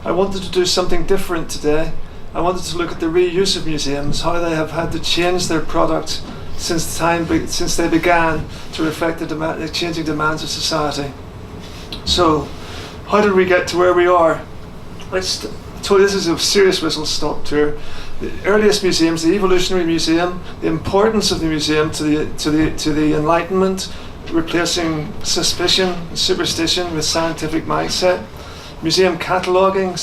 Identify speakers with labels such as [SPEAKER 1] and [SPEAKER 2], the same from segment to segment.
[SPEAKER 1] I wanted to do something different today. I wanted to look at the reuse of museums, how they have had to change their product since they began to reflect the changing demands of society. So, how did we get to where we are? So this is a serious whistle-stop tour. The earliest museums, the Evolutionary Museum, the importance of the museum to the Enlightenment, replacing suspicion and superstition with scientific mindset. Museum cataloguing,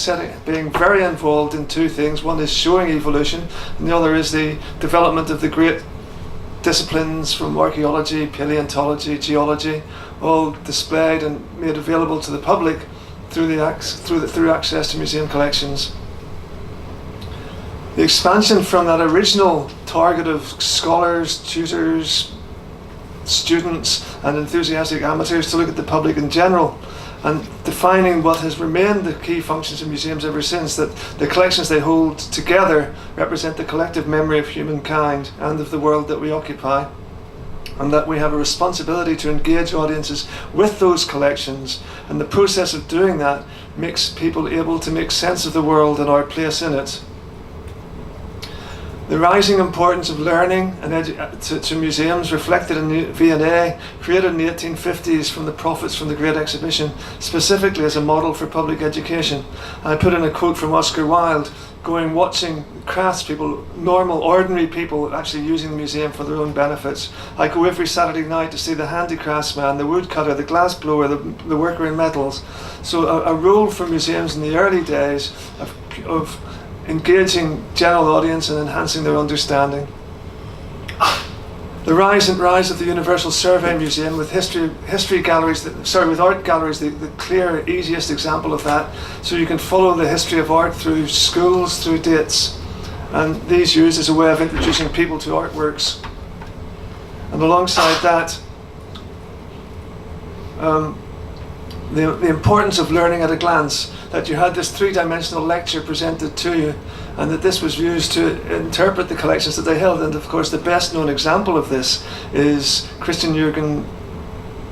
[SPEAKER 1] being very involved in two things. One is showing evolution, and the other is the development of the great disciplines from archaeology, paleontology, geology, all displayed and made available to the public through access to museum collections. The expansion from that original target of scholars, tutors, students and enthusiastic amateurs to look at the public in general, and defining what has remained the key functions of museums ever since, that the collections they hold together represent the collective memory of humankind and of the world that we occupy, and that we have a responsibility to engage audiences with those collections, and the process of doing that makes people able to make sense of the world and our place in it. The rising importance of learning and to museums reflected in the V&A, created in the 1850s from the profits from the Great Exhibition, specifically as a model for public education. And I put in a quote from Oscar Wilde, watching craftspeople, normal, ordinary people actually using the museum for their own benefits. I go every Saturday night to see the handicraftsman, the woodcutter, the glassblower, the worker in metals. So a role for museums in the early days of engaging general audience and enhancing their understanding. The rise of the Universal Survey Museum with history galleries, with art galleries, the clear, easiest example of that. So you can follow the history of art through schools, through dates, and these used as a way of introducing people to artworks. And alongside that, the importance of learning at a glance, that you had this three-dimensional lecture presented to you, and that this was used to interpret the collections that they held. And of course the best known example of this is Christian Jürgen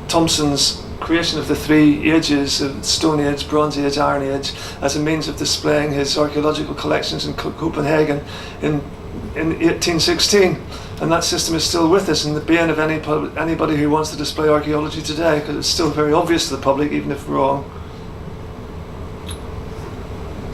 [SPEAKER 1] Thomson's creation of the three ages of Stone Age, Bronze Age, Iron Age, as a means of displaying his archaeological collections in Copenhagen in 1816. And that system is still with us in the bane of anybody who wants to display archaeology today, because it's still very obvious to the public, even if wrong.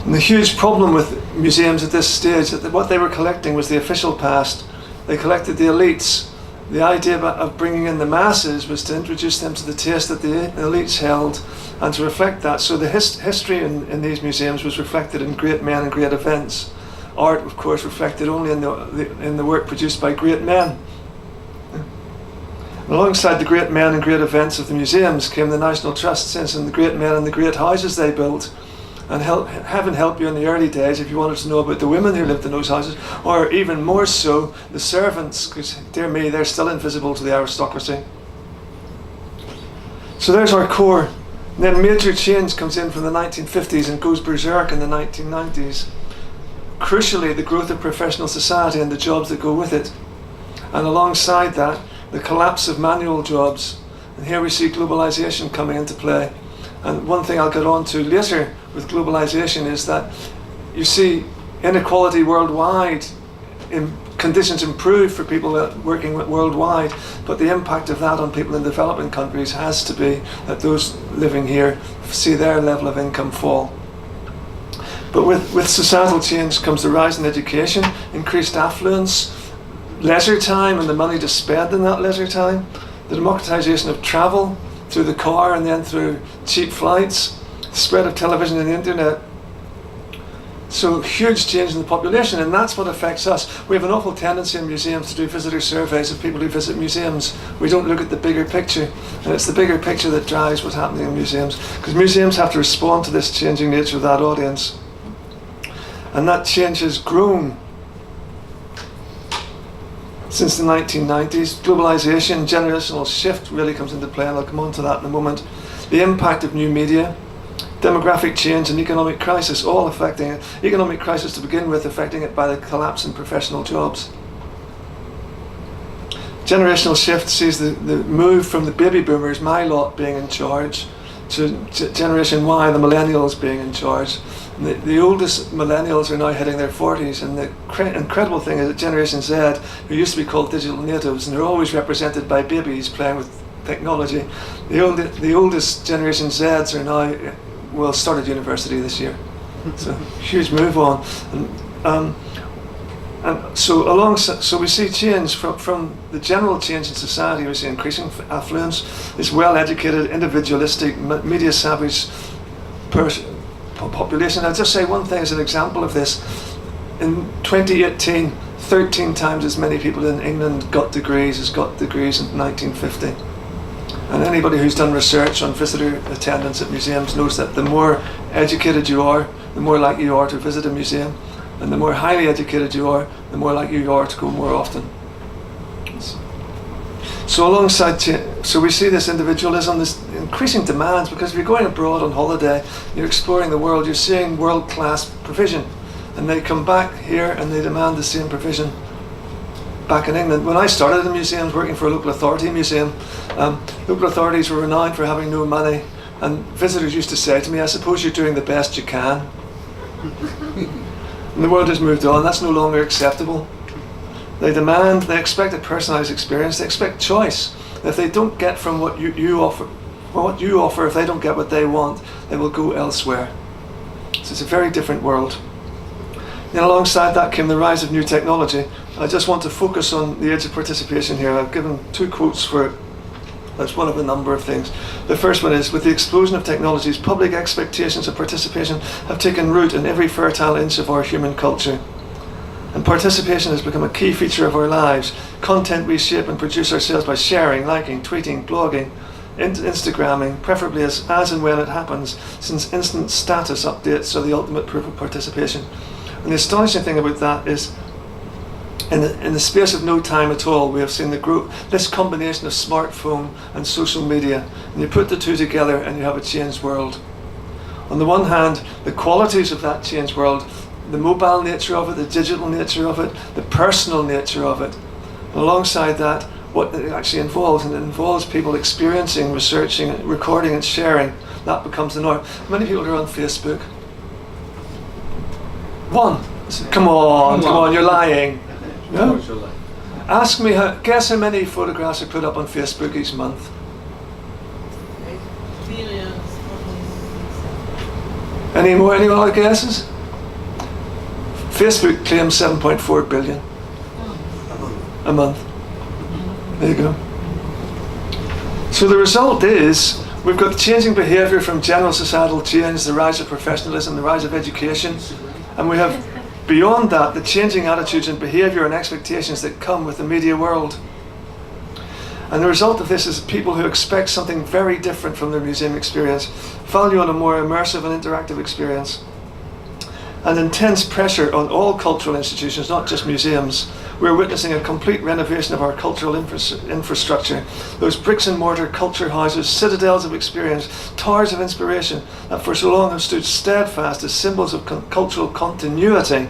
[SPEAKER 1] And the huge problem with museums at this stage, that what they were collecting was the official past. They collected the elites. The idea of bringing in the masses was to introduce them to the taste that the elites held, and to reflect that. So the history in these museums was reflected in great men and great events. Art, of course, reflected only in the work produced by great men. And alongside the great men and great events of the museums came the National Trust since, and the great men and the great houses they built. And heaven help you in the early days if you wanted to know about the women who lived in those houses, or even more so, the servants, because, dear me, they're still invisible to the aristocracy. So there's our core. And then major change comes in from the 1950s and goes berserk in the 1990s. Crucially, the growth of professional society and the jobs that go with it. And alongside that, the collapse of manual jobs. And here we see globalization coming into play. And one thing I'll get on to later with globalization is that you see inequality worldwide, conditions improve for people working worldwide, but the impact of that on people in developing countries has to be that those living here see their level of income fall. But with societal change comes the rise in education, increased affluence, leisure time and the money to spend in that leisure time, the democratization of travel through the car and then through cheap flights, spread of television and the internet. So huge change in the population, and that's what affects us. We have an awful tendency in museums to do visitor surveys of people who visit museums. We don't look at the bigger picture, and it's the bigger picture that drives what's happening in museums, because museums have to respond to this changing nature of that audience. And that change has grown since the 1990s. Globalization, generational shift really comes into play, and I'll come on to that in a moment. The impact of new media, demographic change and economic crisis, all affecting it. Economic crisis to begin with, affecting it by the collapse in professional jobs. Generational shift sees the move from the baby boomers, my lot, being in charge, to Generation Y, the millennials, being in charge. The oldest millennials are now hitting their 40s, and the incredible thing is that Generation Z, who used to be called digital natives, and they're always represented by babies playing with technology, the oldest Generation Zs are now, well, started university this year. So huge move on. And so we see change from the general change in society. We see increasing affluence, this well-educated, individualistic, media-savvy population. I'll just say one thing as an example of this. In 2018, 13 times as many people in England got degrees as got degrees in 1950. And anybody who's done research on visitor attendance at museums knows that the more educated you are, the more likely you are to visit a museum. And the more highly educated you are, the more likely you are to go more often. So so we see this individualism, this increasing demands, because if you're going abroad on holiday, you're exploring the world, you're seeing world-class provision. And they come back here and they demand the same provision back in England. When I started in museums, working for a local authority museum, local authorities were renowned for having no money. And visitors used to say to me, I suppose you're doing the best you can. And the world has moved on. That's no longer acceptable. They expect a personalised experience. They expect choice. If they don't get from what you offer, if they don't get what they want, they will go elsewhere. So it's a very different world. Then alongside that came the rise of new technology. I just want to focus on the age of participation here. I've given 2 quotes for it. That's one of a number of things. The first one is, with the explosion of technologies, public expectations of participation have taken root in every fertile inch of our human culture. And participation has become a key feature of our lives. Content we shape and produce ourselves by sharing, liking, tweeting, blogging, Instagramming, preferably as and when it happens, since instant status updates are the ultimate proof of participation. And the astonishing thing about that is, in the space of no time at all, we have seen this combination of smartphone and social media, and you put the two together and you have a changed world. On the one hand, the qualities of that changed world, the mobile nature of it, the digital nature of it, the personal nature of it, and alongside that, what it actually involves, and it involves people experiencing, researching, recording and sharing. That becomes the norm. Many people are on Facebook. One. Come on, you're lying. No? Ask me, guess how many photographs are put up on Facebook each month? Any other guesses? Facebook claims 7.4 billion a month. There you go. So the result is, we've got changing behaviour from general societal change, the rise of professionalism, the rise of education, and we have beyond that, the changing attitudes and behaviour and expectations that come with the media world. And the result of this is people who expect something very different from their museum experience, value on a more immersive and interactive experience, and intense pressure on all cultural institutions, not just museums. We're witnessing a complete renovation of our cultural infrastructure. Those bricks and mortar culture houses, citadels of experience, towers of inspiration that for so long have stood steadfast as symbols of cultural continuity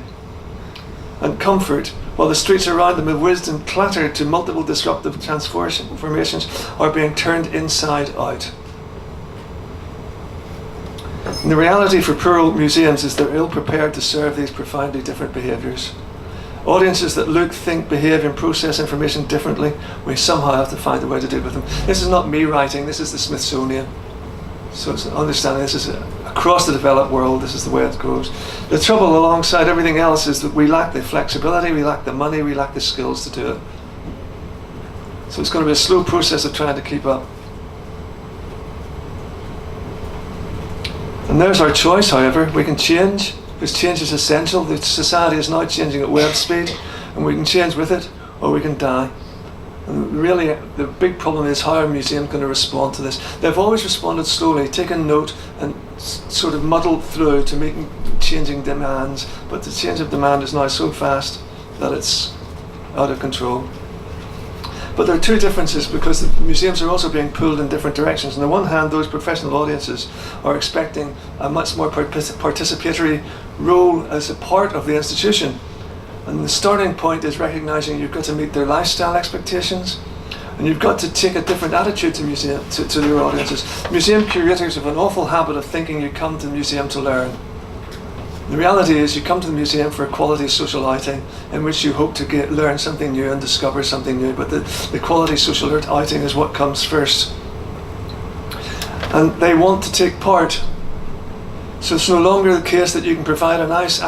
[SPEAKER 1] and comfort, while the streets around them have whizzed and clattered to multiple disruptive transformations, are being turned inside out. And the reality for poor museums is they're ill prepared to serve these profoundly different behaviours. Audiences that look, think, behave and process information differently, we somehow have to find a way to deal with them. This is not me writing, this is the Smithsonian. So it's understanding this is across the developed world, this is the way it goes. The trouble alongside everything else is that we lack the flexibility, we lack the money, we lack the skills to do it. So it's going to be a slow process of trying to keep up. And there's our choice, however. We can change, because change is essential. The society is now changing at web speed, and we can change with it, or we can die. And really, the big problem is how are museums going to respond to this? They've always responded slowly, taken note, and sort of muddled through to meeting changing demands. But the change of demand is now so fast that it's out of control. But there are two differences, because the museums are also being pulled in different directions. On the one hand, those professional audiences are expecting a much more participatory role as a part of the institution. And the starting point is recognising you've got to meet their lifestyle expectations, and you've got to take a different attitude to to your audiences. Museum curators have an awful habit of thinking you come to the museum to learn. The reality is you come to the museum for a quality social outing in which you hope to learn something new and discover something new, but the quality social outing is what comes first. And they want to take part. So it's no longer the case that you can provide a nice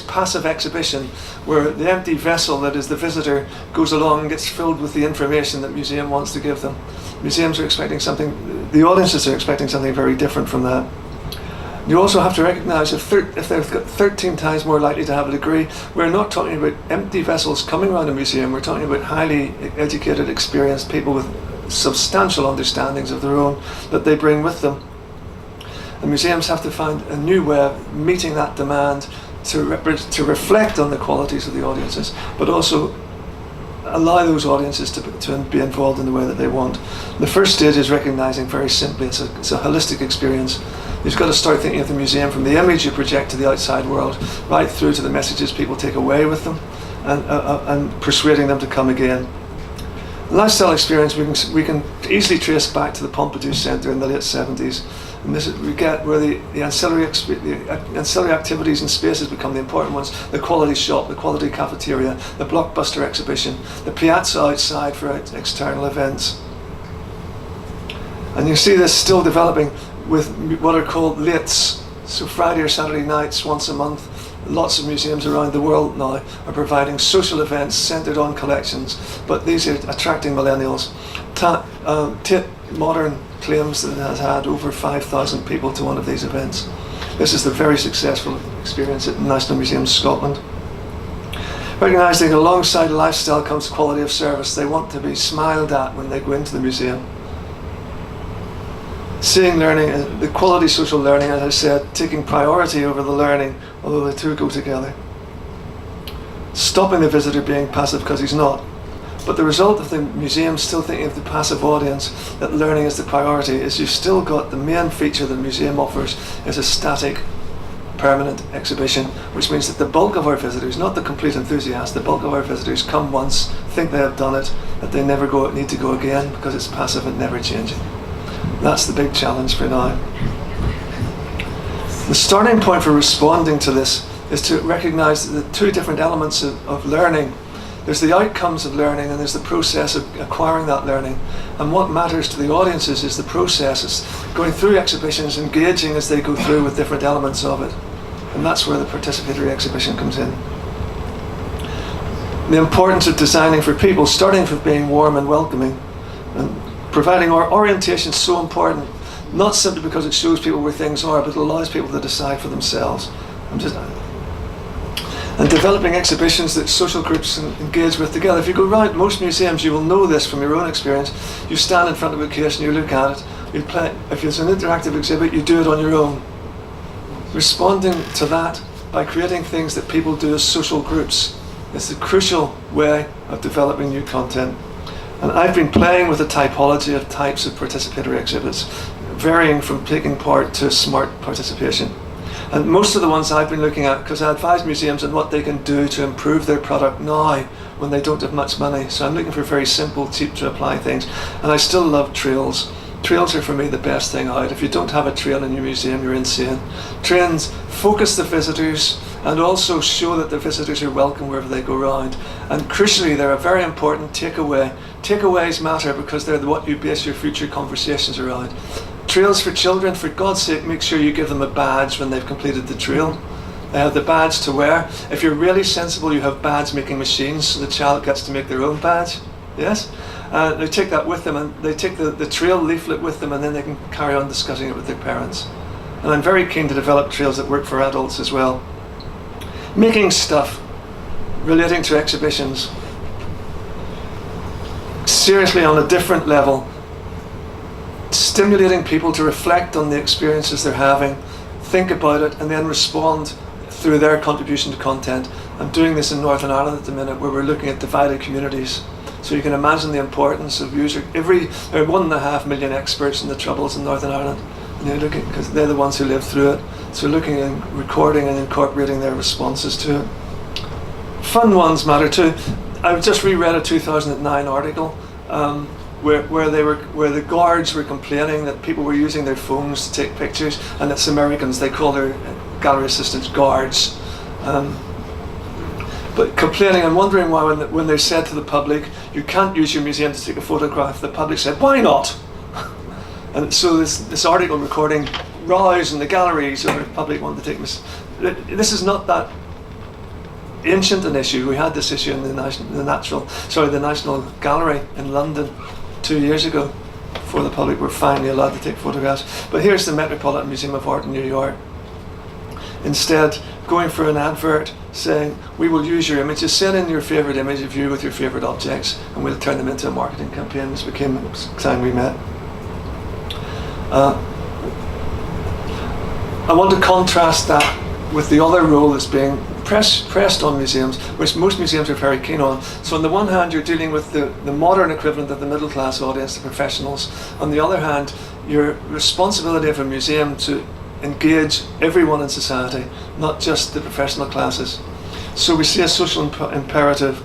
[SPEAKER 1] passive exhibition where the empty vessel that is the visitor goes along and gets filled with the information that the museum wants to give them. Museums are expecting something, the audiences are expecting something very different from that. You also have to recognise if they've got 13 times more likely to have a degree, we're not talking about empty vessels coming around a museum, we're talking about highly educated, experienced people with substantial understandings of their own that they bring with them. And museums have to find a new way of meeting that demand to reflect on the qualities of the audiences, but also allow those audiences to be involved in the way that they want. The first stage is recognising very simply it's a holistic experience. You've got to start thinking of the museum from the image you project to the outside world, right through to the messages people take away with them, and persuading them to come again. Lifestyle experience we can easily trace back to the Pompidou Centre in the late 70s. And this is, we get where the ancillary activities and spaces become the important ones. The quality shop, the quality cafeteria, the blockbuster exhibition, the piazza outside for external events. And you see this still developing with what are called lates. So Friday or Saturday nights, once a month, lots of museums around the world now are providing social events centred on collections, but these are attracting millennials. Tate Modern claims that it has had over 5,000 people to one of these events. This is the very successful experience at National Museums Scotland. Recognising alongside lifestyle comes quality of service. They want to be smiled at when they go into the museum. Seeing learning, the quality social learning, as I said, taking priority over the learning, although the two go together. Stopping the visitor being passive because he's not. But the result of the museum still thinking of the passive audience, that learning is the priority, is you've still got the main feature that the museum offers is a static, permanent exhibition, which means that the bulk of our visitors, not the complete enthusiasts, the bulk of our visitors come once, think they have done it, that they never need to go again because it's passive and never changing. That's the big challenge for now. The starting point for responding to this is to recognise the two different elements of learning. There's the outcomes of learning and there's the process of acquiring that learning. And what matters to the audiences is the processes, going through exhibitions, engaging as they go through with different elements of it. And that's where the participatory exhibition comes in. The importance of designing for people, starting with being warm and welcoming, and providing our orientation is so important, not simply because it shows people where things are, but it allows people to decide for themselves. And developing exhibitions that social groups engage with together. If you go around most museums, you will know this from your own experience. You stand in front of a case and you look at it. You play. If it's an interactive exhibit, you do it on your own. Responding to that by creating things that people do as social groups is the crucial way of developing new content. And I've been playing with the typology of types of participatory exhibits, varying from taking part to smart participation. And most of the ones I've been looking at, because I advise museums on what they can do to improve their product now when they don't have much money. So I'm looking for very simple, cheap to apply things. And I still love trails. Trails are for me the best thing out. If you don't have a trail in your museum, you're insane. Trains focus the visitors and also show that the visitors are welcome wherever they go around. And crucially, they're a very important takeaway. Takeaways matter because they're what you base your future conversations around. Trails for children, for God's sake, make sure you give them a badge when they've completed the trail. They have the badge to wear. If you're really sensible, you have badge making machines so the child gets to make their own badge. Yes? They take that with them and they take the trail leaflet with them and then they can carry on discussing it with their parents. And I'm very keen to develop trails that work for adults as well. Making stuff relating to exhibitions. Seriously, on a different level. Stimulating people to reflect on the experiences they're having, think about it, and then respond through their contribution to content. I'm doing this in Northern Ireland at the minute, where we're looking at divided communities. So you can imagine the importance of there are 1.5 million experts in the Troubles in Northern Ireland, and you're looking, because they're the ones who lived through it. So looking and recording and incorporating their responses to it. Fun ones matter too. I've just reread a 2009 article where the guards were complaining that people were using their phones to take pictures, and it's Americans, they call their gallery assistants, guards. But complaining and wondering why when they said to the public, you can't use your museum to take a photograph, the public said, why not? And so this article recording rows in the galleries or the public wanted to take this is not that ancient an issue. We had this issue in the National Gallery in London 2 years ago, before the public were finally allowed to take photographs. But here's the Metropolitan Museum of Art in New York. Instead, going for an advert saying, we will use your images, send in your favourite image of you with your favourite objects, and we'll turn them into a marketing campaign. This became the time we met. I want to contrast that with the other role that's being pressed on museums, which most museums are very keen on. So on the one hand, you're dealing with the modern equivalent of the middle class audience, the professionals. On the other hand, your responsibility of a museum to engage everyone in society, not just the professional classes. So we see a social imperative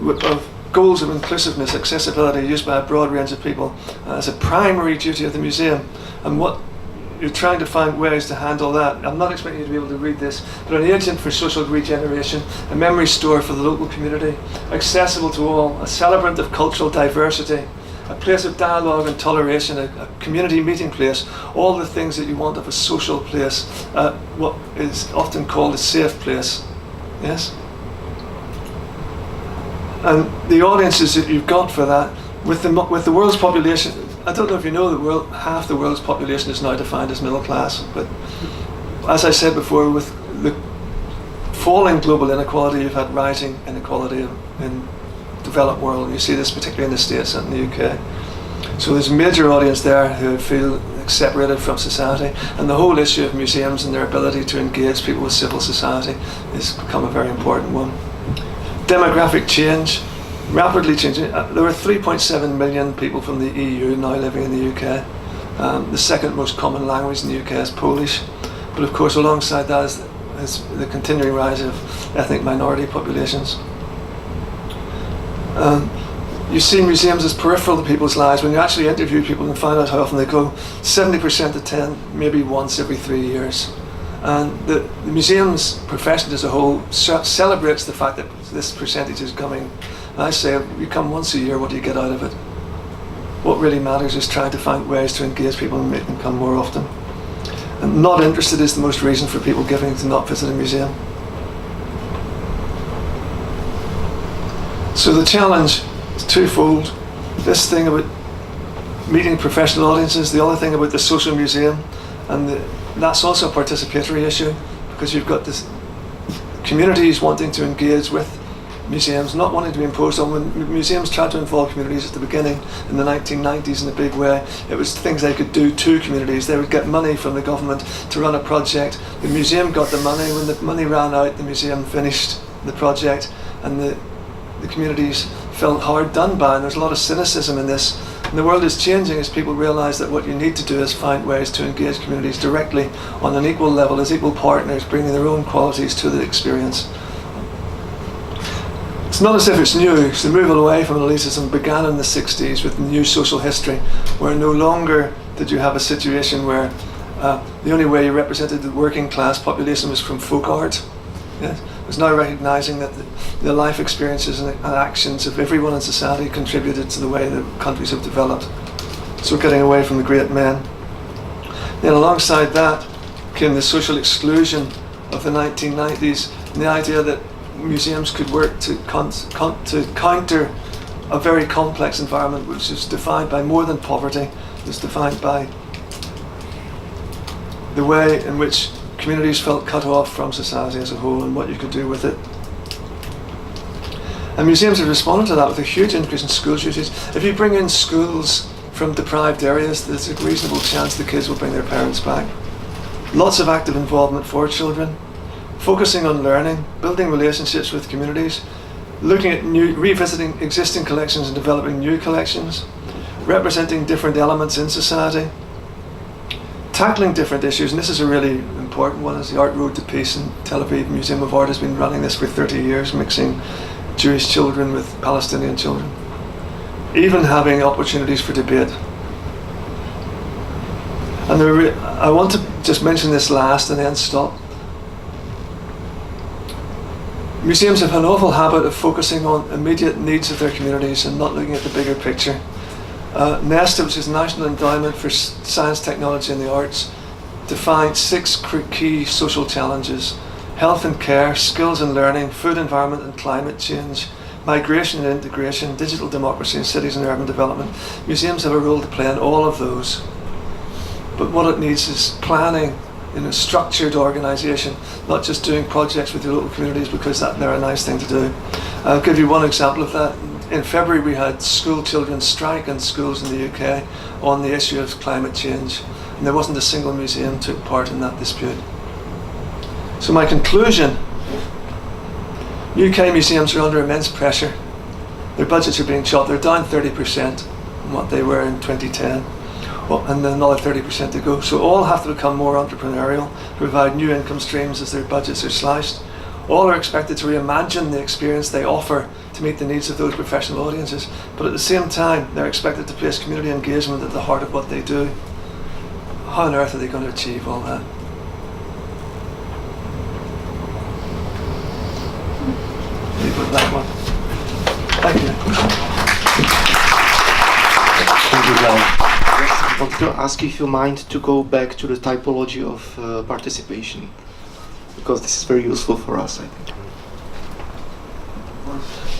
[SPEAKER 1] of goals of inclusiveness, accessibility, used by a broad range of people as a primary duty of the museum. And what you're trying to find ways to handle that. I'm not expecting you to be able to read this, but an agent for social regeneration, a memory store for the local community, accessible to all, a celebrant of cultural diversity, a place of dialogue and toleration, a community meeting place, all the things that you want of a social place, what is often called a safe place. Yes? And the audiences that you've got for that, with the world's population, I don't know if you know that half the world's population is now defined as middle class, but as I said before, with the falling global inequality, you've had rising inequality in developed world. You see this particularly in the States and in the UK. So there's a major audience there who feel separated from society, and the whole issue of museums and their ability to engage people with civil society has become a very important one. Demographic change, rapidly changing. There are 3.7 million people from the EU now living in the UK. The second most common language in the UK is Polish, but of course alongside that is the continuing rise of ethnic minority populations. You see museums as peripheral to people's lives. When you actually interview people and find out how often they go, 70% attend maybe once every 3 years. And the museum's profession as a whole celebrates the fact that this percentage is coming. And I say, you come once a year, what do you get out of it? What really matters is trying to find ways to engage people and make them come more often. And not interested is the most reason for people giving to not visit a museum. So the challenge is twofold. This thing about meeting professional audiences, the other thing about the social museum, and that's also a participatory issue, because you've got this communities wanting to engage with museums, not wanting to be imposed on. When museums tried to involve communities at the beginning in the 1990s in a big way, it was things they could do to communities. They would get money from the government to run a project. The museum got the money. When the money ran out, the museum finished the project, and the communities felt hard done by, and there's a lot of cynicism in this. And the world is changing as people realise that what you need to do is find ways to engage communities directly on an equal level as equal partners, bringing their own qualities to the experience. It's not as if it's new. The move away from elitism began in the 60s with the new social history, where no longer did you have a situation where the only way you represented the working class population was from folk art. Yes? It was now recognising that the life experiences and actions of everyone in society contributed to the way that countries have developed. So getting away from the great men. Then alongside that came the social exclusion of the 1990s, and the idea that museums could work to counter a very complex environment which is defined by more than poverty. It was defined by the way in which communities felt cut off from society as a whole and what you could do with it. And museums have responded to that with a huge increase in school usage. If you bring in schools from deprived areas, there's a reasonable chance the kids will bring their parents back. Lots of active involvement for children, focusing on learning, building relationships with communities, looking at revisiting existing collections and developing new collections, representing different elements in society, tackling different issues, and this is a really important one, is the Art Road to Peace, and Tel Aviv Museum of Art has been running this for 30 years, mixing Jewish children with Palestinian children, even having opportunities for debate. And I want to just mention this last and then stop. Museums have an awful habit of focusing on immediate needs of their communities and not looking at the bigger picture. NESTA, which is National Endowment for Science, Technology and the Arts, defines 6 key social challenges: health and care, skills and learning, food, environment and climate change, migration and integration, digital democracy, and cities and urban development. Museums have a role to play in all of those. But what it needs is planning in a structured organisation, not just doing projects with your local communities because they're a nice thing to do. I'll give you one example of that. In February we had school children strike in schools in the UK on the issue of climate change, and there wasn't a single museum took part in that dispute. So my conclusion: UK museums are under immense pressure. Their budgets are being chopped. They're down 30% from what they were in 2010. And then another 30% to go. So all have to become more entrepreneurial, provide new income streams as their budgets are slashed. All are expected to reimagine the experience they offer to meet the needs of those professional audiences. But at the same time, they're expected to place community engagement at the heart of what they do. How on earth are they going to achieve all that? Leave with that one. Thank you.
[SPEAKER 2] Thank you, John. I want to ask if you mind to go back to the typology of participation, because this is very useful for us, I think.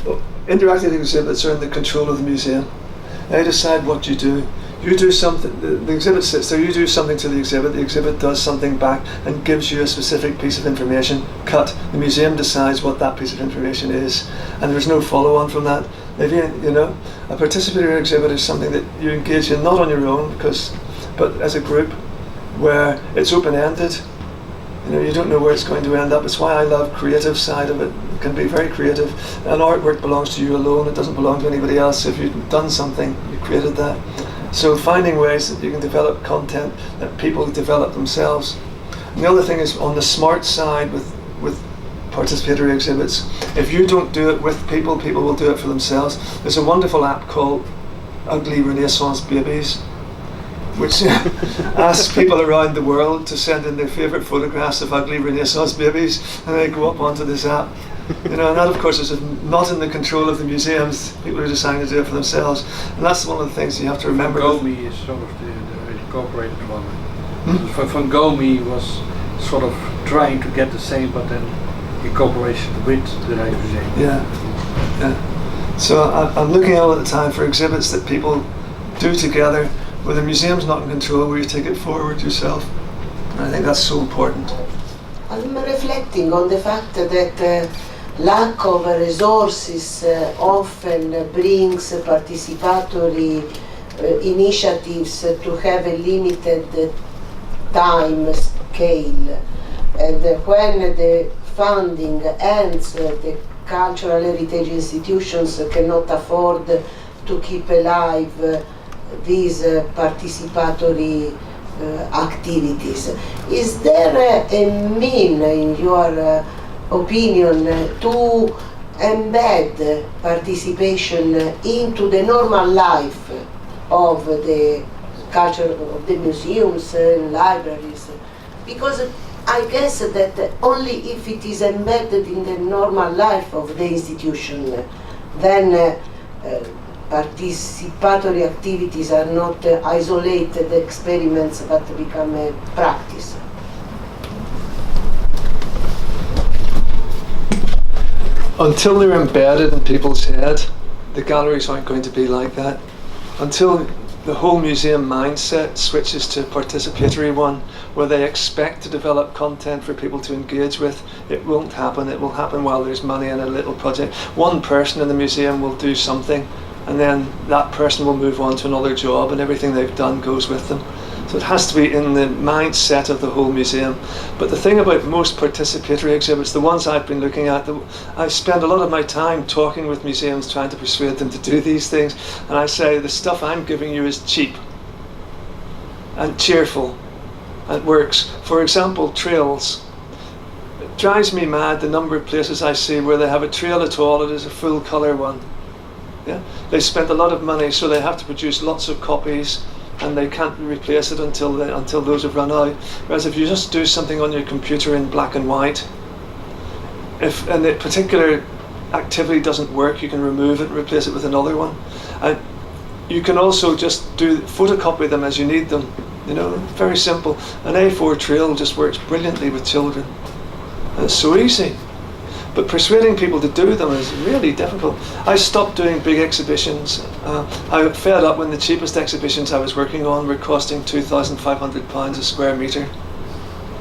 [SPEAKER 1] Well, interactive exhibits are in the control of the museum. They decide what you do. You do something, the exhibit sits there, you do something to the exhibit does something back and gives you a specific piece of information. Cut. The museum decides what that piece of information is, and there's no follow-on from that. If you know, a participatory exhibit is something that you engage in not on your own, but as a group, where it's open-ended. You know, you don't know where it's going to end up. It's why I love creative side of it. It can be very creative. An artwork belongs to you alone. It doesn't belong to anybody else. If you've done something, you created that. So finding ways that you can develop content that people develop themselves. And the other thing is on the smart side with participatory exhibits, if you don't do it with people, people will do it for themselves. There's a wonderful app called Ugly Renaissance Babies, which asks people around the world to send in their favourite photographs of ugly Renaissance babies, and they go up onto this app. You know, and that of course is not in the control of the museums. People are deciding to do it for themselves, and that's one of the things you have to remember.
[SPEAKER 3] Gomi is sort of the incorporated one. Van Gomi was sort of trying to get the same, but then incorporation with the Rijksmuseum.
[SPEAKER 1] Yeah. So I'm looking all the time for exhibits that people do together, where the museum's not in control, where you take it forward yourself. And I think that's so important.
[SPEAKER 4] I'm reflecting on the fact that lack of resources often brings participatory initiatives to have a limited time scale. And when the funding ends, the cultural heritage institutions cannot afford to keep alive these participatory activities. Is there a mean, in your opinion, to embed participation into the normal life of the culture of the museums and libraries? Because I guess that only if it is embedded in the normal life of the institution, then participatory activities are not isolated experiments but become a practice.
[SPEAKER 1] Until they're embedded in people's head, the galleries aren't going to be like that. Until the whole museum mindset switches to a participatory one, where they expect to develop content for people to engage with, it won't happen. It will happen while there's money in a little project. One person in the museum will do something, and then that person will move on to another job, and everything they've done goes with them. So it has to be in the mindset of the whole museum. But the thing about most participatory exhibits, the ones I've been looking at, I spend a lot of my time talking with museums trying to persuade them to do these things, and I say the stuff I'm giving you is cheap and cheerful and works. For example, trails. It drives me mad the number of places I see where they have a trail at all, it is a full colour one. Yeah? They spend a lot of money, so they have to produce lots of copies, and they can't replace it until those have run out. Whereas if you just do something on your computer in black and white, if a particular activity doesn't work, you can remove it and replace it with another one. And you can also just photocopy them as you need them. You know, very simple. An A4 trail just works brilliantly with children. And it's so easy. But persuading people to do them is really difficult. I stopped doing big exhibitions. I got fed up when the cheapest exhibitions I was working on were costing £2,500 a square metre.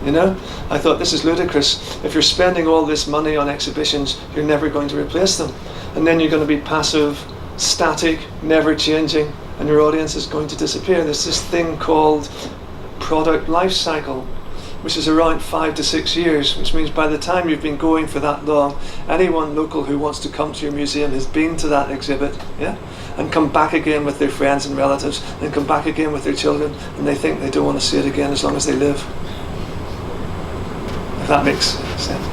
[SPEAKER 1] You know, I thought, this is ludicrous. If you're spending all this money on exhibitions, you're never going to replace them. And then you're going to be passive, static, never changing, and your audience is going to disappear. There's this thing called product life cycle, which is around 5 to 6 years, which means by the time you've been going for that long, anyone local who wants to come to your museum has been to that exhibit, yeah, and come back again with their friends and relatives, and come back again with their children, and they think they don't want to see it again as long as they live. If that makes sense.